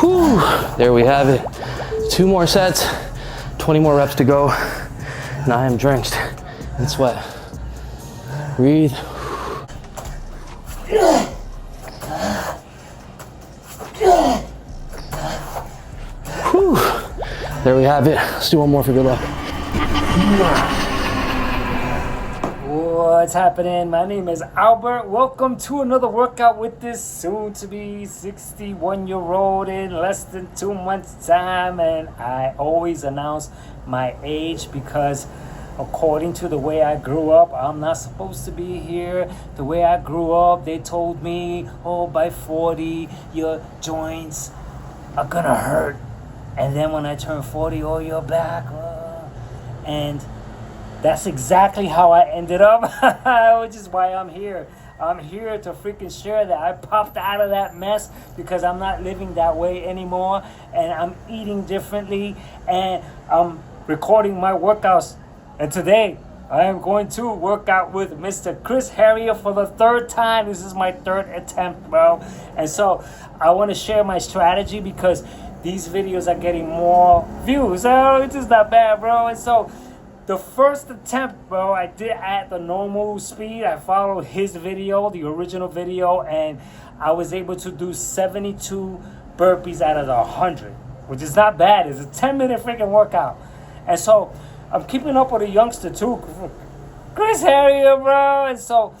Whew, there we have it. 2 more sets, 20 more reps to go, and I am drenched in sweat. Breathe. Whew. There we have it. Let's do 1 more for good luck. What's happening? My name is Albert. Welcome to another workout with this soon-to-be 61-year-old in less than 2 months' time. And I always announce my age because according to the way I grew up, I'm not supposed to be here. The way I grew up, they told me, oh, by 40, your joints are gonna hurt. And then when I turn 40, oh, you're back. And that's exactly how I ended up, which is why I'm here. I'm here to freaking share that I popped out of that mess because I'm not living that way anymore. And I'm eating differently. And I'm recording my workouts. And today, I am going to work out with Mr. Chris Harrier for the 3rd time. This is my 3rd attempt, bro. And so I want to share my strategy because these videos are getting more views. Oh, it's just not bad, bro. And so the first attempt, bro, I did at the normal speed. I followed his video, the original video, and I was able to do 72 burpees out of the 100, which is not bad. It's a 10-minute freaking workout. And so I'm keeping up with a youngster too, Chris Harrier, bro. And so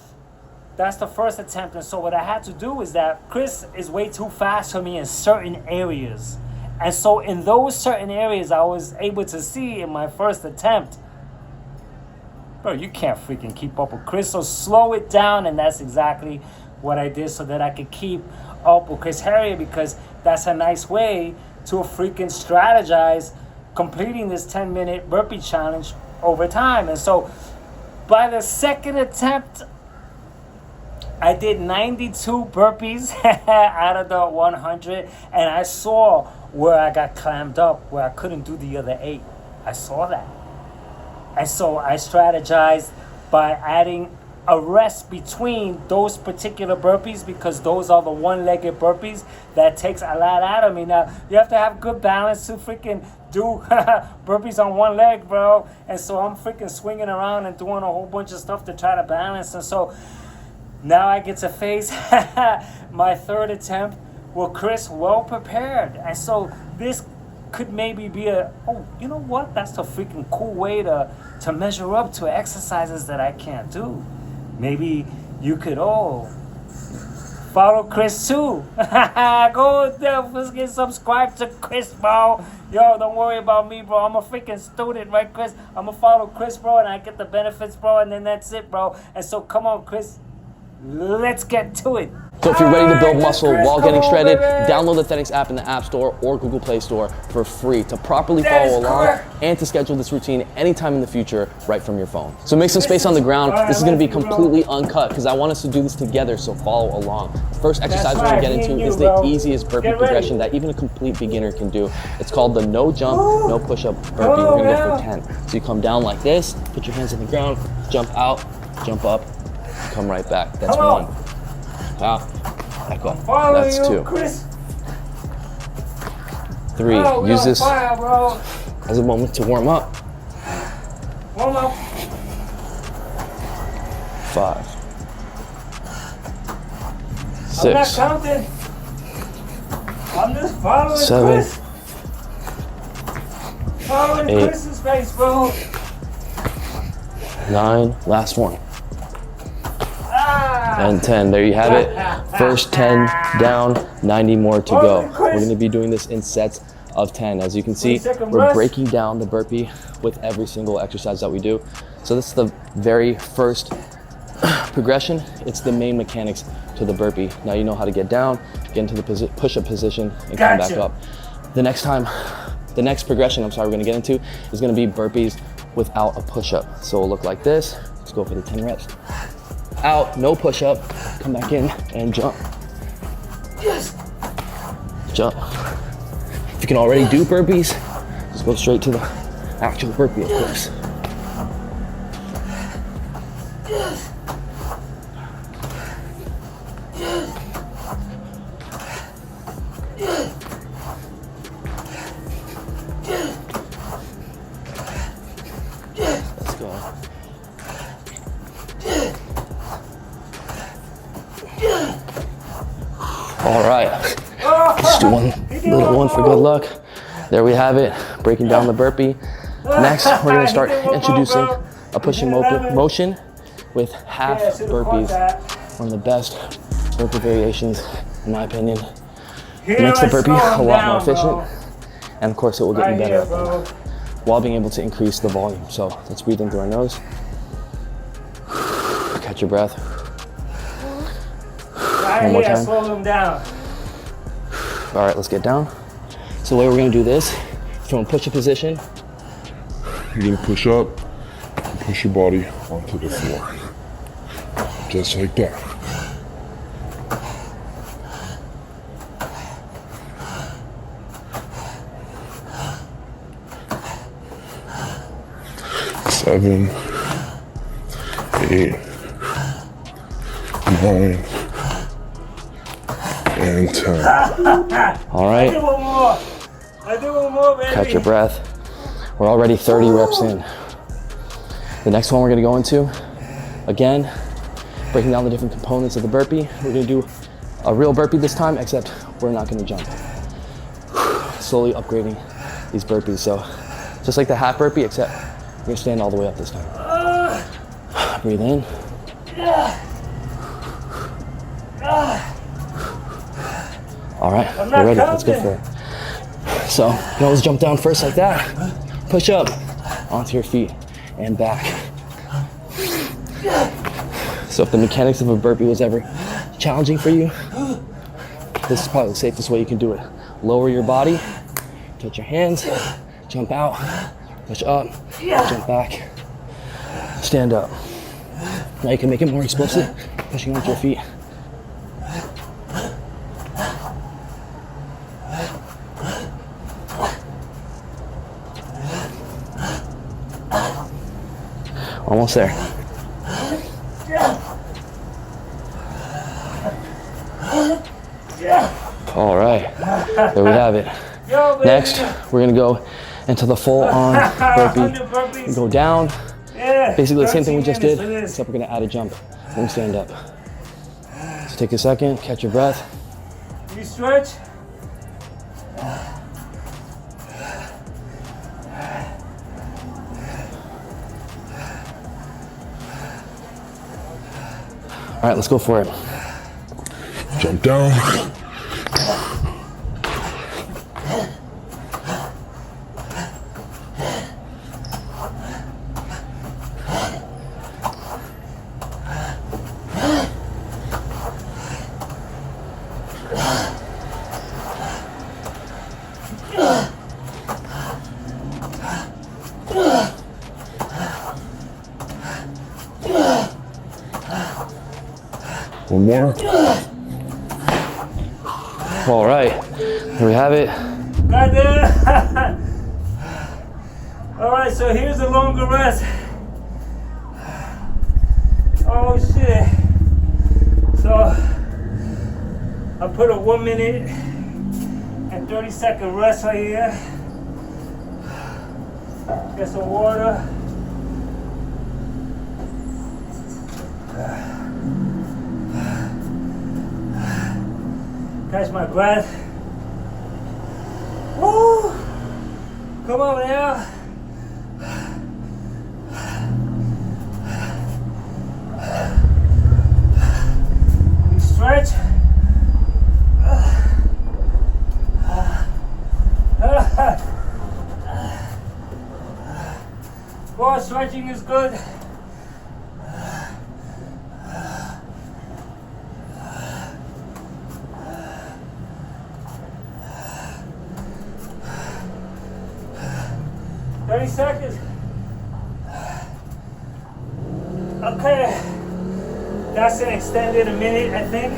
that's the first attempt. And so what I had to do is that Chris is way too fast for me in certain areas. And so in those certain areas, I was able to see in my first attempt, bro, you can't freaking keep up with Chris. So slow it down. And that's exactly what I did so that I could keep up with Chris Harrier, because that's a nice way to freaking strategize completing this 10-minute burpee challenge over time. And so by the second attempt, I did 92 burpees out of the 100, and I saw where I got clammed up, where I couldn't do the other 8. I saw that. And so I strategized by adding a rest between those particular burpees, because those are the one-legged burpees that takes a lot out of me. Now, you have to have good balance to freaking do burpees on one leg, bro. And so I'm freaking swinging around and doing a whole bunch of stuff to try to balance. And so now I get to face my 3rd attempt with Chris well prepared. And so this could maybe be oh, you know what? That's a freaking cool way to measure up to exercises that I can't do. Maybe you could follow Chris too. Go there, let's get subscribed to Chris, bro. Yo, don't worry about me, bro. I'm a freaking student, right, Chris? I'm gonna follow Chris, bro, and I get the benefits, bro, and then that's it, bro. And so come on, Chris, let's get to it. So if you're ready to build muscle while getting shredded, download the Thenx app in the App Store or Google Play Store for free to properly follow along and to schedule this routine anytime in the future right from your phone. So make some space on the ground. This is going to be completely uncut because I want us to do this together, so follow along. The first exercise we're going to get into is the easiest burpee progression that even a complete beginner can do. It's called the no jump, no push-up burpee. We're going to go for 10. So you come down like this, put your hands on the ground, jump out, jump up, come right back. That's 1. Out, back up. That's 2. 3. Use this as a moment to warm up. 5. 6. I'm not counting. I'm just following 7. Chris. Following 8. Chris's face, bro. 9. Last one. And 10. There you have it. First 10 down, 90 more to go. We're going to be doing this in sets of 10. As you can see, we're breaking down the burpee with every single exercise that we do. So this is the very first progression. It's the main mechanics to the burpee. Now you know how to get down, get into the push-up position, and come back up. The next progression, we're going to get into is going to be burpees without a push-up. So it'll look like this. Let's go for the 10 reps. Out, no push-up, come back in and jump. Yes. Jump. If you can already do burpees, just go straight to the actual burpee, of course. Yes. Yes. Yes. All right, let's do one little one for good luck. There we have it, breaking down the burpee. Next, we're gonna start introducing a pushing motion with half burpees. One of the best burpee variations, in my opinion. It makes the burpee a lot more efficient, and of course it will get you better at them, while being able to increase the volume. So let's breathe in through our nose. Catch your breath. One more time. Slow them down. All right, let's get down. So the way we're gonna do this, from a push-up position. You're gonna push up, and push your body onto the floor. Just like that. Seven, 8, 9, and 10. All right. I do one more, baby. Catch your breath. We're already 30 reps in. The next one we're gonna go into, again, breaking down the different components of the burpee. We're gonna do a real burpee this time, except we're not gonna jump. Slowly upgrading these burpees. So just like the half burpee, except we're gonna stand all the way up this time. Breathe in. All right, we're ready, let's go for it. So you can always jump down first like that. Push up onto your feet and back. So if the mechanics of a burpee was ever challenging for you, this is probably the safest way you can do it. Lower your body, touch your hands, jump out, push up, jump back, stand up. Now you can make it more explosive, pushing onto your feet. Almost there. All right, there we have it. Next, we're gonna go into the full-on burpee. We go down. Basically the same thing we just did, except we're gonna add a jump when we stand up. So take a second, catch your breath. You stretch. All right, let's go for it. Jump down. One more. All right, there we have it. Got there. All right, so here's a longer rest. Oh shit. So I put a 1 minute and 30-second rest right here. Get some water. Catch my breath. Woo! Come on now. You stretch. Core stretching is good. Seconds. Okay, that's an extended a minute, I think.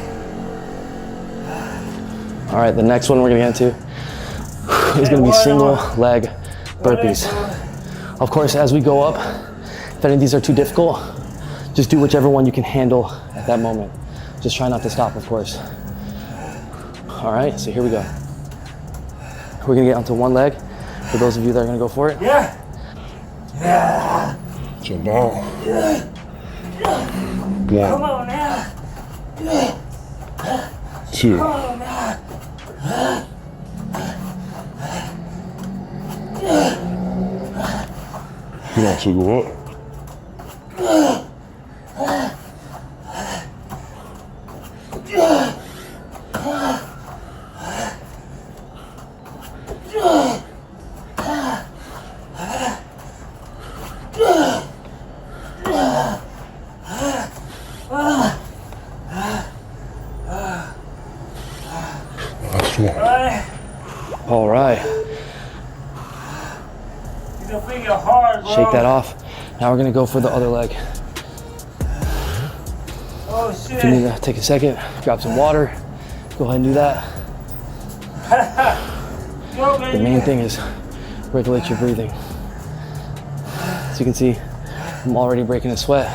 All right, the next one we're gonna get into is gonna be single leg burpees. Of course, as we go up, if any of these are too difficult, just do whichever one you can handle at that moment. Just try not to stop, of course. All right, so here we go. We're gonna get onto one leg. For those of you that are gonna go for it. Yeah. Yeah. Jump out. Come on now. 2, 2. Oh, man. You can also go up. Last one. All right. These are freaking hard, bro. Shake that off. Now we're gonna go for the other leg. Oh, If you need shit. to take a second, grab some water, go ahead and do that. Yo, The baby. main thing is regulate your breathing. As you can see, I'm already breaking a sweat.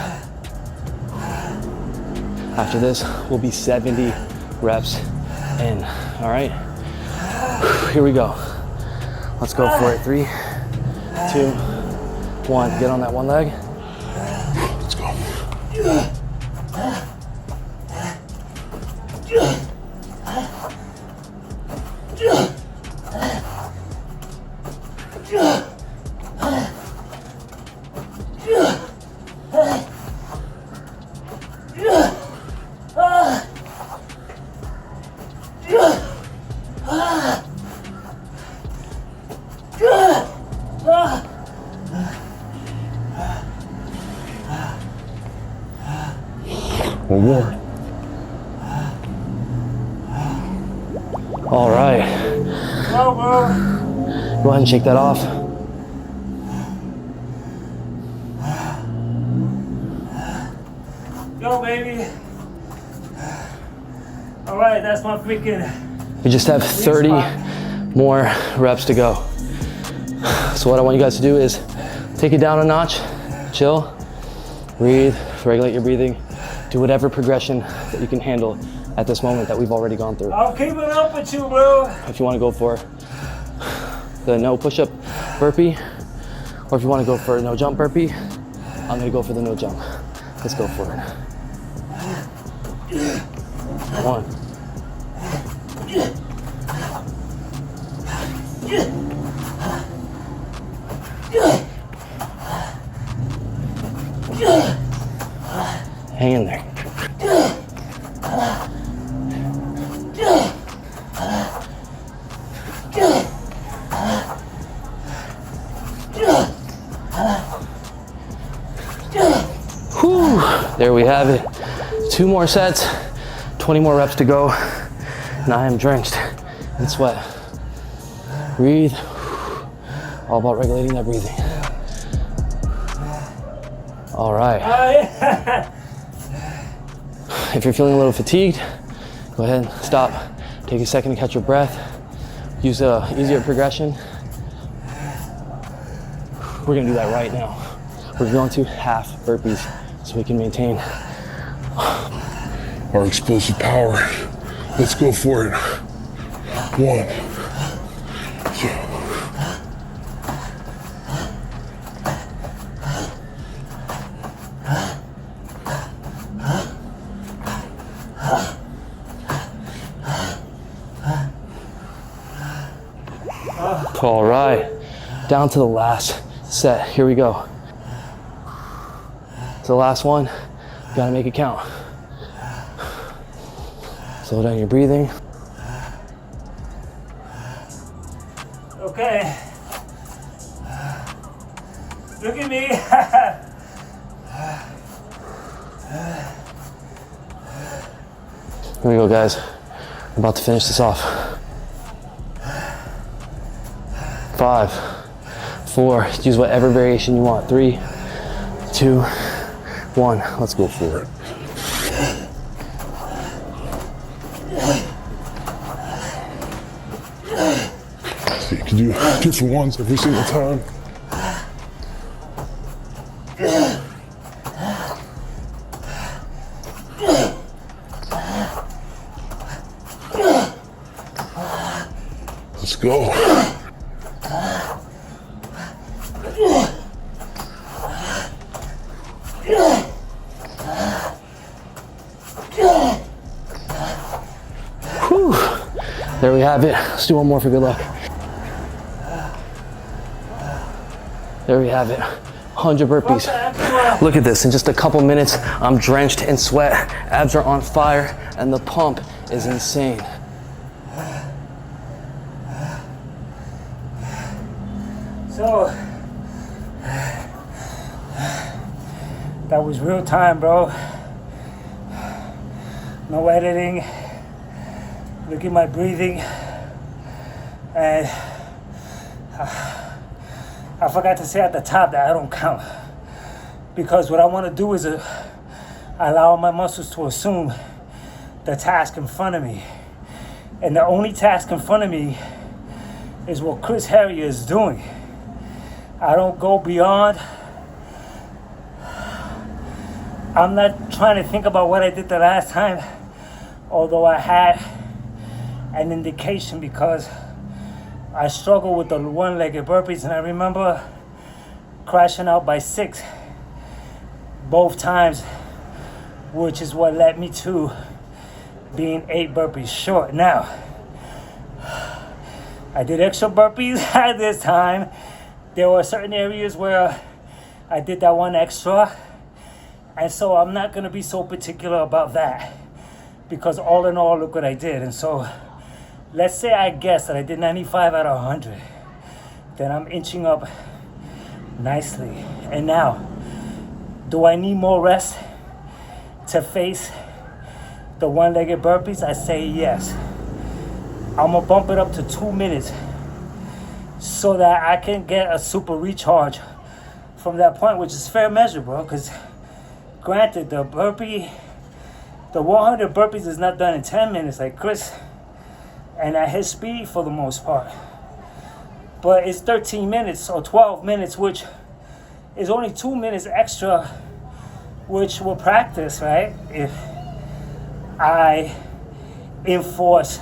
After this, we'll be 70 reps in. All right, here we go. Let's go for it. 3, 2, 1. Get on that one leg. Let's go. One more. All right, Go, bro. go ahead and shake that off. Yo, baby. All right, that's my freaking. We just have 30 more reps to go. So what I want you guys to do is take it down a notch, chill, breathe, regulate your breathing, do whatever progression that you can handle at this moment that we've already gone through. I'm keeping up with you, bro. If you want to go for the no push-up burpee, or if you want to go for a no jump burpee, I'm gonna go for the no jump. Let's go for it. 1. Hang in there. Whew, there we have it. 2 more sets, 20 more reps to go, and I am drenched in sweat. Breathe. All about regulating that breathing. All right. If you're feeling a little fatigued, go ahead and stop. Take a second to catch your breath. Use a easier progression. We're gonna do that right now. We're going to half burpees so we can maintain Our explosive power. Let's go for it. 1, 2. All right, down to the last set. Here we go. It's the last one. You gotta make it count. Slow down your breathing. Okay. Look at me. Here we go, guys. I'm about to finish this off. 5, 4, use whatever variation you want. 3, 2, 1. Let's go for it. So you can do different ones every single time. Let's go. have it. Let's do one more for good luck. There we have it. 100 burpees. Look at this, in just a couple minutes, I'm drenched in sweat, abs are on fire, and the pump is insane. So, that was real time, bro. No editing. Look at my breathing. And I forgot to say at the top that I don't count. Because what I want to do is allow my muscles to assume the task in front of me. And the only task in front of me is what Chris Harrier is doing. I don't go beyond. I'm not trying to think about what I did the last time, although I had an indication because I struggled with the one-legged burpees, and I remember crashing out by 6 both times, which is what led me to being 8 burpees short. Now, I did extra burpees at this time. There were certain areas where I did that one extra, and so I'm not going to be so particular about that, because all in all, look what I did. And so let's say I guess that I did 95 out of 100. Then I'm inching up nicely. And now, do I need more rest to face the one-legged burpees? I say yes. I'm going to bump it up to 2 minutes so that I can get a super recharge from that point, which is fair measure, bro. Because granted, the 100 burpees is not done in 10 minutes like Chris, and at his speed for the most part. But it's 13 minutes or 12 minutes, which is only 2 minutes extra, which will practice, right? If I enforce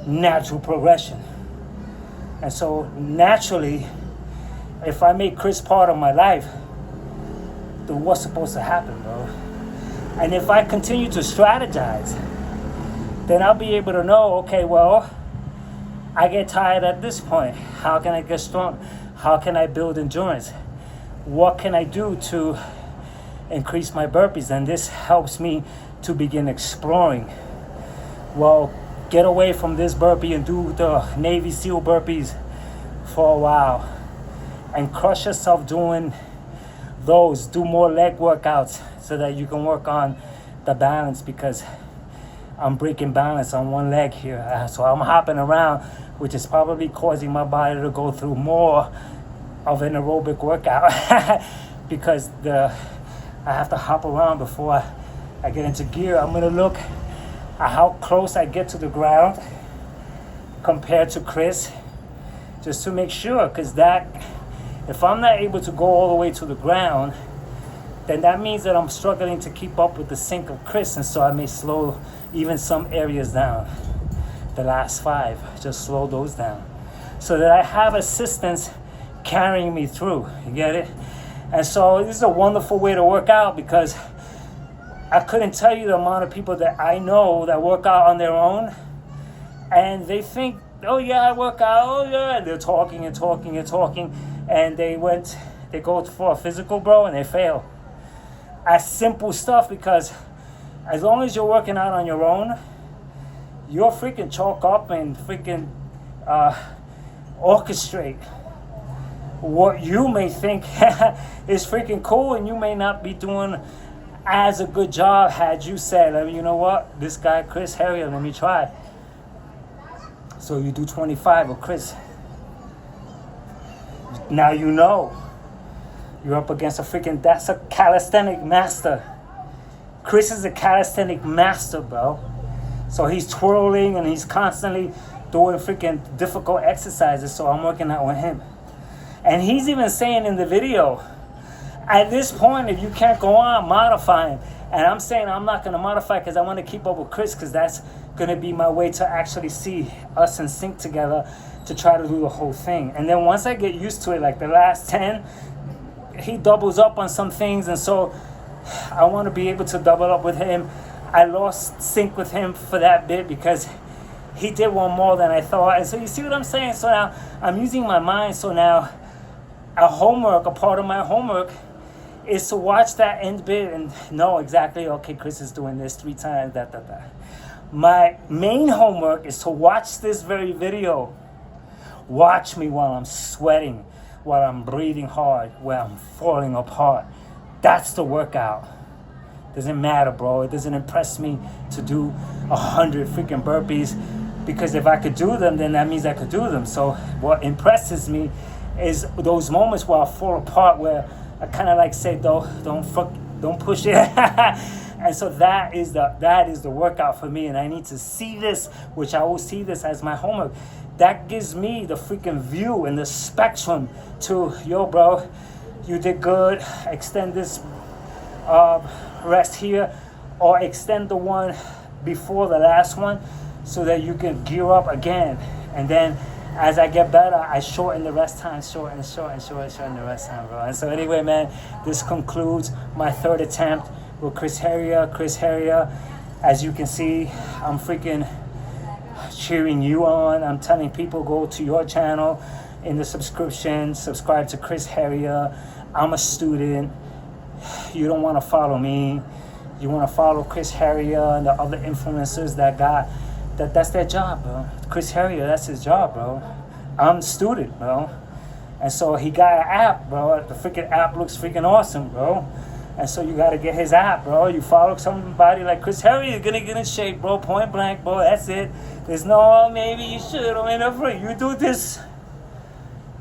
natural progression. And so naturally, if I make Chris part of my life, then what's supposed to happen, bro? And if I continue to strategize, then I'll be able to know, okay, well, I get tired at this point. How can I get strong? How can I build endurance? What can I do to increase my burpees? And this helps me to begin exploring. Well, get away from this burpee and do the Navy SEAL burpees for a while. And crush yourself doing those. Do more leg workouts so that you can work on the balance, because I'm breaking balance on one leg here. So I'm hopping around, which is probably causing my body to go through more of an aerobic workout because I have to hop around before I get into gear. I'm going to look at how close I get to the ground compared to Chris, just to make sure, because if I'm not able to go all the way to the ground, then that means that I'm struggling to keep up with the sync of Chris, and so I may slow even some areas down. The last 5, just slow those down, so that I have assistance carrying me through. You get it? And so this is a wonderful way to work out, because I couldn't tell you the amount of people that I know that work out on their own, and they think, oh yeah, I work out, oh yeah, and they're talking and talking and talking, and they go for a physical, bro, and they fail at simple stuff, because as long as you're working out on your own, you'll freaking chalk up and freaking orchestrate what you may think is freaking cool, and you may not be doing as a good job had you said, you know what, this guy Chris Harrier, let me try. So you do 25 with Chris. Now you know you're up against that's a calisthenic master. Chris is a calisthenic master, bro. So he's twirling and he's constantly doing freaking difficult exercises, so I'm working out with him. And he's even saying in the video, at this point, if you can't go on, modify him. And I'm saying I'm not going to modify because I want to keep up with Chris, because that's going to be my way to actually see us in sync together to try to do the whole thing. And then once I get used to it, like the last 10, he doubles up on some things, and so I want to be able to double up with him. I lost sync with him for that bit because he did one more than I thought. And so you see what I'm saying? So now I'm using my mind. So now a part of my homework is to watch that end bit and know exactly, okay, Chris is doing this 3 times, My main homework is to watch this very video. Watch me while I'm sweating, while I'm breathing hard, while I'm falling apart. That's the workout. Doesn't matter, bro. It doesn't impress me to do 100 freaking burpees, because if I could do them, then that means I could do them. So what impresses me is those moments where I fall apart, where I kind of like say, don't push it. And so that is the workout for me. And I need to see this, which I will see this as my homework. That gives me the freaking view and the spectrum to, yo, bro, you did good. Extend this rest here, or extend the one before the last one, so that you can gear up again. And then as I get better, I shorten the rest time, shorten the rest time, bro. And so anyway, man, this concludes my 3rd attempt with Chris Harrier. As you can see, I'm freaking cheering you on. I'm telling people, go to your channel in the subscription, subscribe to Chris Harrier. I'm a student. You don't want to follow me. You want to follow Chris Harrier and the other influencers that's their job, bro. Chris Harrier, that's his job, bro. I'm a student, bro. And so he got an app, bro. The freaking app looks freaking awesome, bro. And so you got to get his app, bro. You follow somebody like Chris Harrier, you're going to get in shape, bro. Point blank, bro. That's it. There's no, maybe you should, or maybe you do this.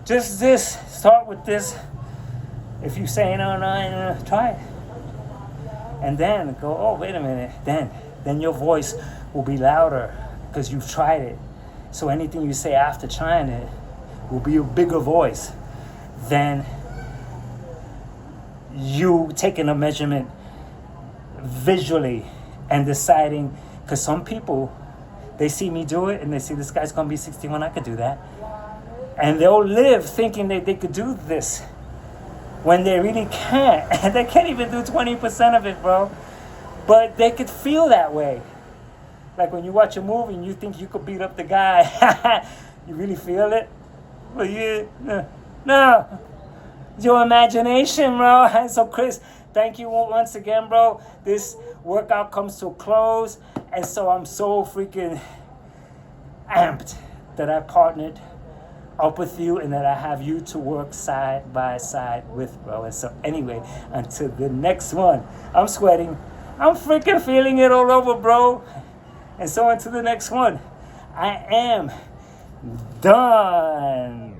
Just this. Start with this. If you say no, try it. And then go, oh, wait a minute. Then your voice will be louder because you've tried it. So anything you say after trying it will be a bigger voice than you taking a measurement visually and deciding. Because some people, they see me do it and they see this guy's going to be 61, I could do that. And they'll live thinking that they could do this when they really can't. And they can't even do 20% of it, bro. But they could feel that way. Like when you watch a movie and you think you could beat up the guy. You really feel it? Well, no. It's your imagination, bro. And so, Chris, thank you once again, bro. This workout comes to a close. And so I'm so freaking amped that I partnered up with you and that I have you to work side by side with, bro. And so anyway, until the next one, I'm sweating. I'm freaking feeling it all over, bro. And so until the next one, I am done.